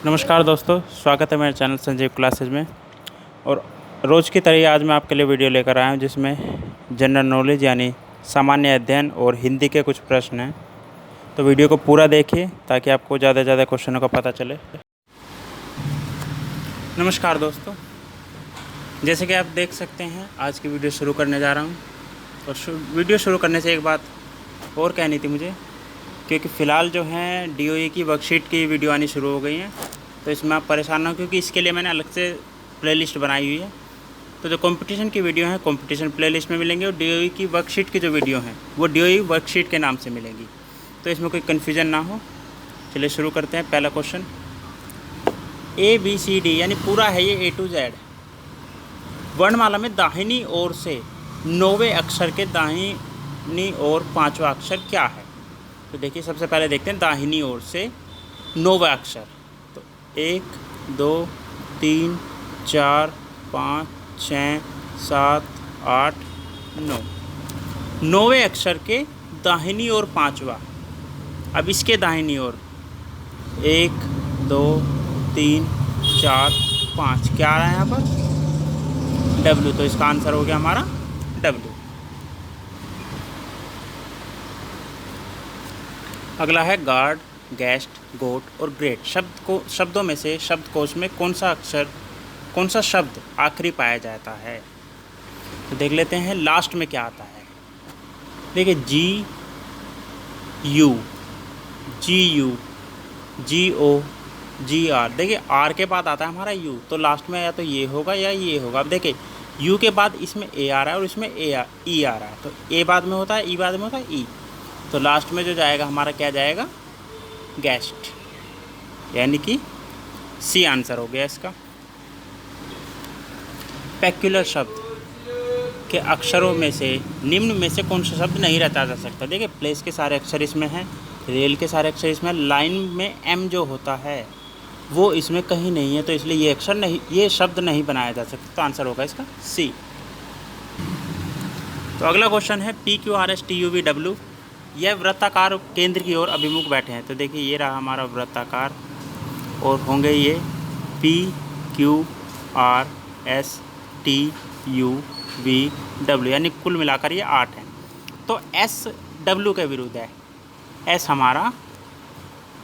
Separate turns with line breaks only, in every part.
नमस्कार दोस्तों, स्वागत है मेरे चैनल संजीव क्लासेज में। और रोज़ की तरह आज मैं आपके लिए वीडियो लेकर आया हूं जिसमें जनरल नॉलेज यानी सामान्य अध्ययन और हिंदी के कुछ प्रश्न हैं। तो वीडियो को पूरा देखिए ताकि आपको ज़्यादा से ज़्यादा क्वेश्चनों का पता चले। नमस्कार दोस्तों, जैसे कि आप देख सकते हैं आज की वीडियो शुरू करने जा रहा हूँ। और वीडियो शुरू करने से एक बात और कहनी थी मुझे, क्योंकि फ़िलहाल जो है डीओई की वर्कशीट की वीडियो आनी शुरू हो गई हैं। तो इसमें आप परेशान ना हो, क्योंकि इसके लिए मैंने अलग से प्लेलिस्ट बनाई हुई है। तो जो कंपटीशन की वीडियो है कंपटीशन प्लेलिस्ट में मिलेंगी, और डीओई की वर्कशीट की जो वीडियो हैं वो डीओई वर्कशीट के नाम से मिलेंगी। तो इसमें कोई कन्फ्यूज़न ना हो। चलिए शुरू करते हैं। पहला क्वेश्चन, ABCD यानी पूरा है ये A to Z वर्णमाला में दाहिनी ओर से 9वें अक्षर के दाहिनी ओर 5वां अक्षर क्या है। तो देखिए सबसे पहले देखते हैं दाहिनी ओर से 9वां अक्षर। तो 1 2 3 4 5 6 7 8 9 9वें अक्षर के दाहिनी ओर 5वां। अब इसके दाहिनी ओर 1 2 3 4 5 क्या आ रहा है यहाँ पर? W। तो इसका आंसर हो गया हमारा W। अगला है गार्ड, गेस्ट, गोट और ग्रेट। शब्दों में से शब्दकोश में कौन सा शब्द आखिरी पाया जाता है। तो देख लेते हैं लास्ट में क्या आता है। देखिए GU, GU, GO, GR। देखिए R के बाद आता है हमारा U, तो लास्ट में या तो ये होगा या ये होगा। अब देखिए U के बाद इसमें A आ रहा है और इसमें E आ रहा है। तो A बाद में होता है, E बाद में होता है E। तो लास्ट में जो जाएगा हमारा क्या जाएगा? गेस्ट, यानी कि C आंसर हो गया इसका। पेक्युलर शब्द के अक्षरों में से निम्न में से कौन सा शब्द नहीं रचा जा सकता। देखिए प्लेस के सारे अक्षर इसमें हैं, रेल के सारे अक्षर इसमें, लाइन में M जो होता है वो इसमें कहीं नहीं है, तो इसलिए ये शब्द नहीं बनाया जा सकता। तो आंसर होगा इसका C। तो अगला क्वेश्चन है PQRSTUVW। यह वृत्ताकार केंद्र की ओर अभिमुख बैठे हैं। तो देखिए ये रहा हमारा वृत्ताकार, और होंगे ये PQRSTUVW, यानी कुल मिलाकर ये 8 हैं। तो SW के विरुद्ध है, S हमारा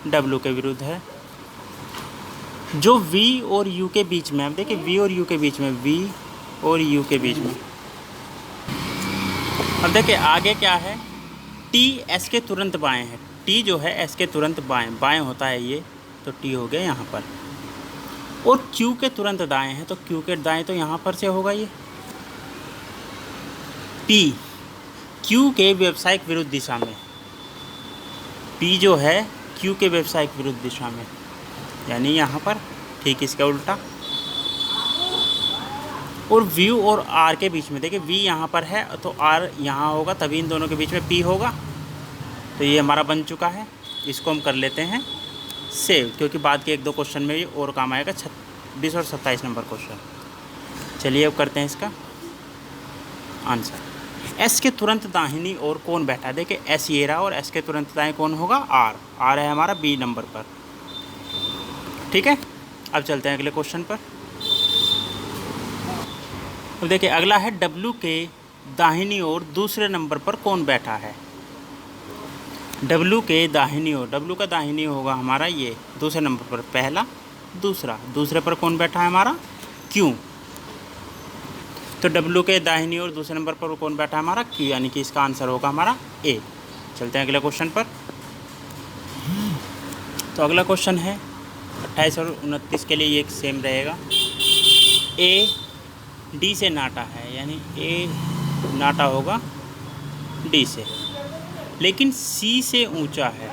W के विरुद्ध है। जो V और U के बीच में, अब देखिए V और U के बीच में, V और U के बीच में। अब देखिए आगे क्या है, T S के तुरंत बाएं है। T जो है S के तुरंत बाएं होता है ये, तो T हो गया यहाँ पर। और Q के तुरंत दाएं है, तो Q के दाएं तो यहाँ पर से होगा ये P। Q के व्यावसायिक विरुद्ध दिशा में, P जो है Q के व्यावसायिक विरुद्ध दिशा में, यानी यहाँ पर ठीक इसका उल्टा। और V और R के बीच में, देखिए V यहाँ पर है तो R यहाँ होगा, तभी इन दोनों के बीच में P होगा। तो ये हमारा बन चुका है। इसको हम कर लेते हैं सेव, क्योंकि बाद के 1-2 क्वेश्चन में ये और काम आएगा। 26 और 27 नंबर क्वेश्चन। चलिए अब करते हैं इसका आंसर। S के तुरंत दाहिनी ओर कौन बैठा है। देखिए S ये रहा, और S के तुरंत दाएं कौन होगा? R है हमारा B नंबर पर। ठीक है, अब चलते हैं अगले क्वेश्चन पर। तो देखिए अगला है W के दाहिनी ओर दूसरे नंबर पर कौन बैठा है। W के दाहिनी ओर, W का दाहिनी होगा हमारा ये दूसरे नंबर पर पहला, दूसरे पर कौन बैठा है हमारा? Q। तो W के दाहिनी ओर दूसरे नंबर पर कौन बैठा है हमारा? Q, यानी कि इसका आंसर होगा हमारा A। चलते हैं अगले क्वेश्चन पर। तो अगला क्वेश्चन है 28 और 29 के लिए ये सेम रहेगा। A D से नाटा है, यानी A नाटा होगा D से, लेकिन C से ऊंचा है।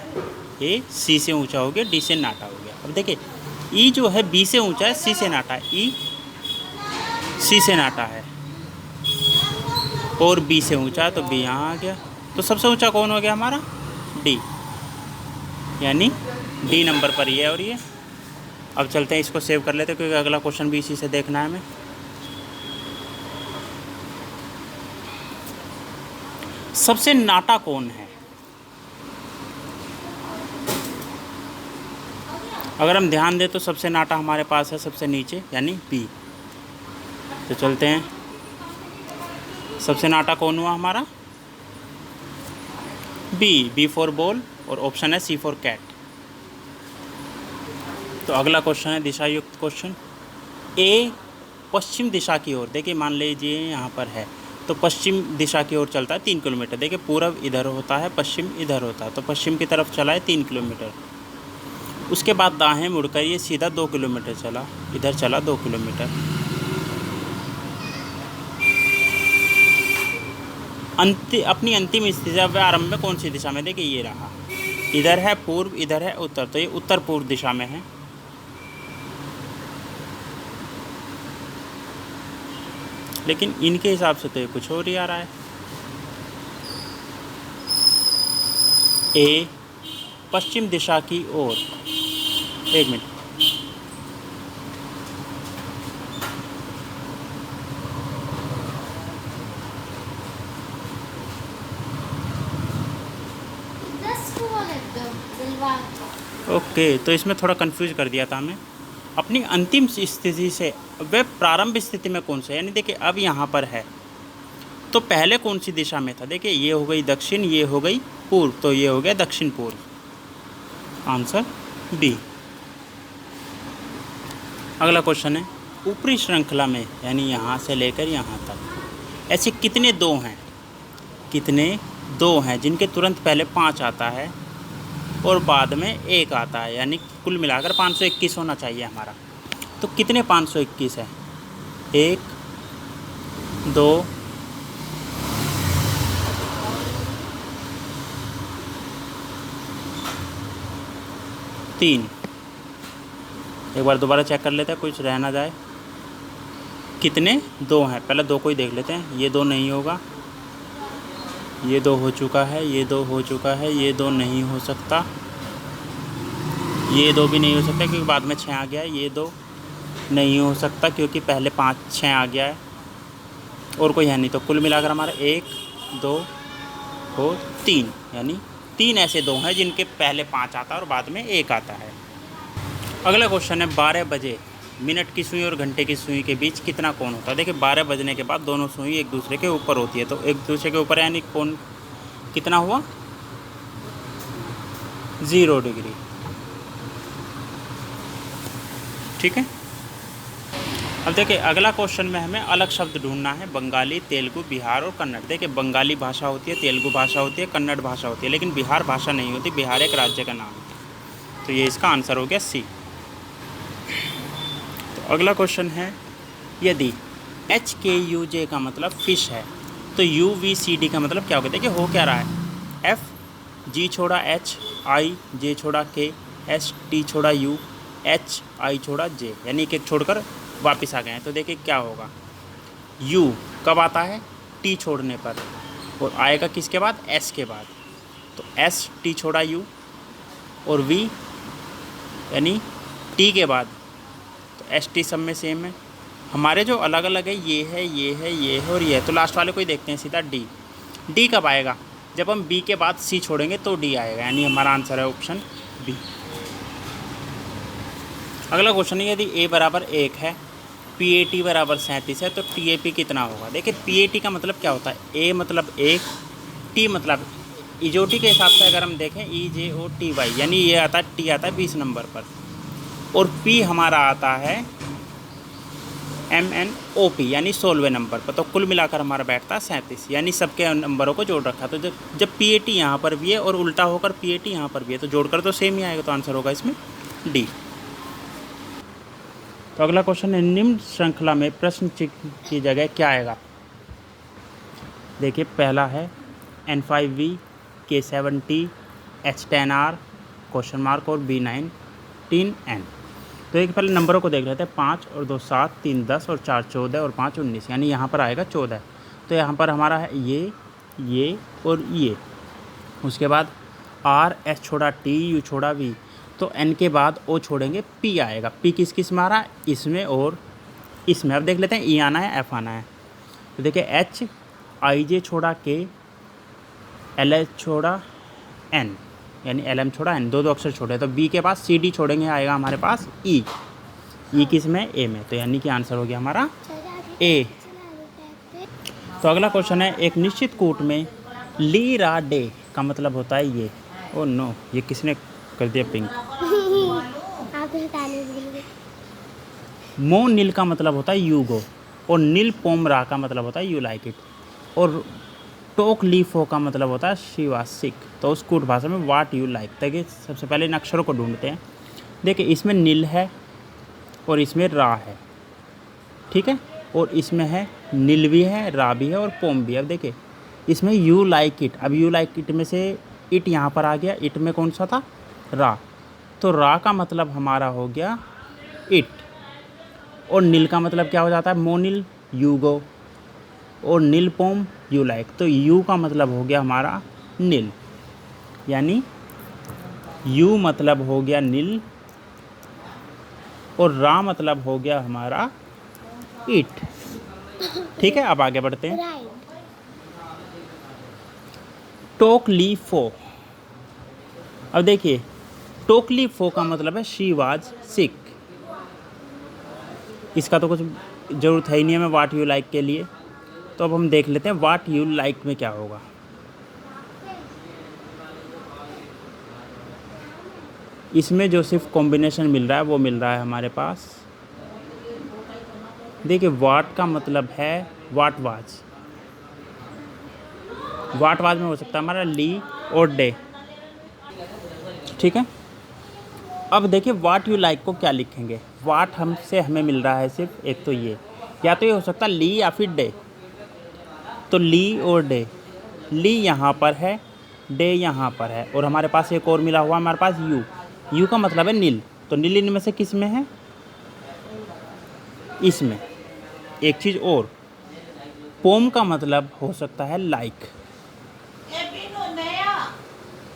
A C से ऊंचा हो गया, D से नाटा हो गया। अब देखिए E जो है B से ऊंचा है, C से नाटा है। E C से नाटा है और B से ऊंचा है, तो B यहाँ आ गया। तो सबसे ऊंचा कौन हो गया हमारा? D, यानी D नंबर पर ये है। और ये अब चलते हैं, इसको सेव कर लेते हैं, क्योंकि अगला क्वेश्चन भी इसी से देखना है हमें। सबसे नाटा कौन है? अगर हम ध्यान दें तो सबसे नाटा हमारे पास है सबसे नीचे यानी बी। तो चलते हैं, सबसे नाटा कौन हुआ हमारा? बी फॉर बॉल, और ऑप्शन है सी फॉर कैट। तो अगला क्वेश्चन है दिशा युक्त क्वेश्चन। ए पश्चिम दिशा की ओर, देखिए मान लीजिए यहाँ पर है तो पश्चिम दिशा की ओर चलता है 3 किलोमीटर। देखिए पूरब इधर होता है, पश्चिम इधर होता है, तो पश्चिम की तरफ चला है 3 किलोमीटर। उसके बाद दाएं मुड़कर ये सीधा 2 किलोमीटर चला, इधर चला 2 किलोमीटर। अपनी अंतिम स्थिति अब आरंभ में कौन सी दिशा में? देखिए ये रहा, इधर है पूर्व, इधर है उत्तर, तो ये उत्तर पूर्व दिशा में है। लेकिन इनके हिसाब से तो ये कुछ और ही आ रहा है। ए पश्चिम दिशा की ओर, एक मिनट, ओके, तो इसमें थोड़ा कंफ्यूज कर दिया था हमें। अपनी अंतिम स्थिति से वह प्रारंभ स्थिति में कौन सा, यानी देखिए अब यहाँ पर है तो पहले कौन सी दिशा में था? देखिए ये हो गई दक्षिण, ये हो गई पूर्व, तो ये हो गया दक्षिण पूर्व। Answer B. अगला क्वेश्चन है, ऊपरी श्रृंखला में यानी यहाँ से लेकर यहाँ तक ऐसे कितने दो हैं? कितने दो हैं जिनके तुरंत पहले 5 आता है और बाद में 1 आता है, यानी कुल मिलाकर 521 होना चाहिए हमारा। तो कितने 521 है? 1 2 3। एक बार दोबारा चेक कर लेते हैं, कुछ रह ना जाए। कितने दो हैं? पहले 2 को ही देख लेते हैं। ये 2 नहीं होगा, ये 2 हो चुका है, ये 2 हो चुका है, ये 2 नहीं हो सकता, ये 2 भी नहीं हो सकता क्योंकि बाद में 6 आ गया है, ये 2 नहीं हो सकता क्योंकि पहले 5 6 आ गया है, और कोई है नहीं। तो कुल मिलाकर हमारा 1 2 और 3, यानी 3 ऐसे 2 हैं जिनके पहले 5 आता है और बाद में 1 आता है। अगला क्वेश्चन है, 12 बजे मिनट की सुई और घंटे की सुई के बीच कितना कोण होता है? देखिए 12 बजने के बाद दोनों सुई एक दूसरे के ऊपर होती है, तो एक दूसरे के ऊपर यानी कोण कितना हुआ? 0 डिग्री। ठीक है। अब देखिए अगला क्वेश्चन में हमें अलग शब्द ढूंढना है, बंगाली, तेलुगु, बिहार और कन्नड़। देखिए बंगाली भाषा होती है, तेलुगु भाषा होती है, कन्नड़ भाषा होती है, लेकिन बिहार भाषा नहीं होती। बिहार एक राज्य का नाम है, तो ये इसका आंसर हो गया सी। तो अगला क्वेश्चन है, यदि HKUJ का मतलब फिश है तो UVCD का मतलब क्या होगा? देखिए हो क्या रहा है, F G छोड़ा H, I J छोड़ा K, S T छोड़ा U, H I छोड़ा J, यानी एक छोड़कर वापस आ गए हैं। तो देखिए क्या होगा, U कब आता है? T छोड़ने पर, और आएगा किसके बाद? S के बाद। तो S T छोड़ा U, और V यानी T के बाद, तो एस टी सब में सेम है। हमारे जो अलग अलग है ये है, ये है, ये है और ये है, तो लास्ट वाले को ही देखते हैं सीधा, डी। डी कब आएगा? जब हम बी के बाद सी छोड़ेंगे तो डी आएगा, यानी हमारा आंसर है ऑप्शन बी। अगला क्वेश्चन है, यदि ए बराबर 1 है, PAT बराबर 37 है, तो TAP कितना होगा? देखिए PAT का मतलब क्या होता है? ए मतलब 1, टी मतलब इजोटी के हिसाब से अगर हम देखें EJOTY, यानी ये आता है, टी आता है 20 नंबर पर, और पी हमारा आता है MNOP यानी 16वें नंबर पर। तो कुल मिलाकर हमारा बैठता है 37, यानी सबके नंबरों को जोड़ रखा। तो जब PAT यहाँ पर भी है और उल्टा होकर PAT यहाँ पर भी है, तो जोड़कर तो सेम ही आएगा, तो आंसर होगा इसमें डी। तो अगला क्वेश्चन है, निम्न श्रृंखला में प्रश्न चिन्ह की जगह क्या आएगा? देखिए पहला है N5V, K7T, H10R question mark और B19N। तो एक पहले नंबरों को देख लेते हैं, 5 और 2 7, 3 10 और 4 14 और 5 19, यानी यहाँ पर आएगा 14। तो यहाँ पर हमारा है ये और ये। उसके बाद R, S छोड़ा T, U छोड़ा V, तो N के बाद O छोड़ेंगे, P आएगा। P किस में आ रहा है? इसमें और इसमें। अब देख लेते हैं E आना है, F आना है। तो देखिए H, I J छोड़ा K, L H छोड़ा N, यानी LM छोड़ा एन, दो अक्षर छोड़े, तो बी के पास CD छोड़ेंगे, आएगा हमारे पास ई। किस में? ए में। तो यानी कि आंसर हो गया हमारा ए। तो अगला क्वेश्चन है, एक निश्चित कूट में ली रा डे का मतलब होता है ये। ओ नो, ये किसने कर दिया पिंक? मो नील का मतलब होता है यू गो, और नील पोम रा का मतलब होता है यू लाइक इट, और टोक ली फो का मतलब होता है शी वाज सिक। तो उस कूट भाषा में वाट यू लाइक। देखिए सबसे पहले इन अक्षरों को ढूंढते हैं। देखिए इसमें नील है और इसमें रा है, ठीक है, और इसमें है नील भी है, रा भी है और पोम भी है। अब देखिए इसमें यू लाइक इट, अब यू लाइक इट में से इट यहाँ पर आ गया, इट में कौन सा था? रा। तो रा का मतलब हमारा हो गया इट, और नील का मतलब क्या हो जाता है? मोनिल, यू गो, और नील पोम यू लाइक। तो यू का मतलब हो गया हमारा नील, यानी यू मतलब हो गया नील, और रा मतलब हो गया हमारा इट। ठीक है, अब आगे बढ़ते हैं। टोक ली फो। अब देखिए टोक ली फो का मतलब है शी वाज सिक। इसका तो कुछ ज़रूरत है ही नहीं हमें वाट यू लाइक के लिए। तो अब हम देख लेते हैं वाट यू लाइक में क्या होगा। इसमें जो सिर्फ कॉम्बिनेशन मिल रहा है वो मिल रहा है हमारे पास। देखिए वाट का मतलब है वाट वाज, वाट वाज में हो सकता है हमारा ली और डे, ठीक है। अब देखिए वाट यू लाइक को क्या लिखेंगे। वाट हमसे हमें मिल रहा है सिर्फ एक, तो ये या तो ये हो सकता है ली या फिर डे। तो ली और डे, ली यहाँ पर है, डे यहाँ पर है, और हमारे पास एक और मिला हुआ हमारे पास यू। यू का मतलब है नील, तो नील इनमें से किस में है? इसमें। एक चीज़ और, पोम का मतलब हो सकता है लाइक।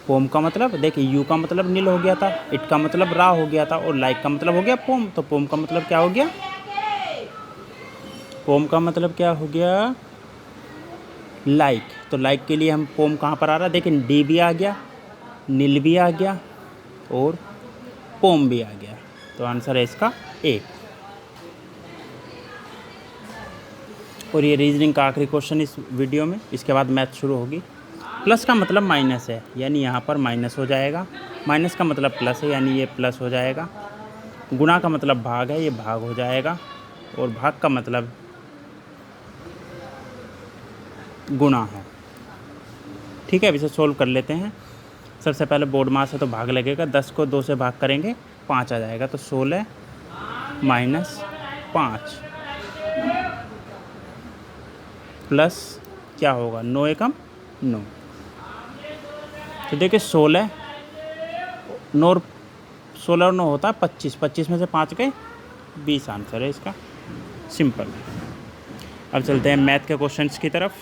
पोम का मतलब देखिए यू का मतलब नील हो गया था, इट का मतलब रा हो गया था, और लाइक का मतलब हो गया पोम। तो पोम का मतलब क्या हो गया? पोम का मतलब क्या हो गया? लाइक। तो लाइक के लिए हम पोम कहाँ पर आ रहा है? देखिए डी भी आ गया, नील भी आ गया, और पोम भी आ गया। तो आंसर है इसका ए। और ये रीजनिंग का आखिरी क्वेश्चन इस वीडियो में, इसके बाद मैथ शुरू होगी। प्लस का मतलब माइनस है, यानी यहाँ पर माइनस हो जाएगा। माइनस का मतलब प्लस है, यानी ये प्लस हो जाएगा। गुणा का मतलब भाग है, ये भाग हो जाएगा। और भाग का मतलब गुणा है। ठीक है, अब इसे सोल्व कर लेते हैं। सबसे पहले बोर्ड मास है तो भाग लगेगा, 10 को 2 से भाग करेंगे 5 आ जाएगा। तो 16 माइनस 5 प्लस क्या होगा? 9 एकम 9। तो देखिए 16 और 9 होता है 25, 25 में से 5 गए 20 आंसर है इसका। सिंपल। अब चलते हैं मैथ के क्वेश्चंस की तरफ।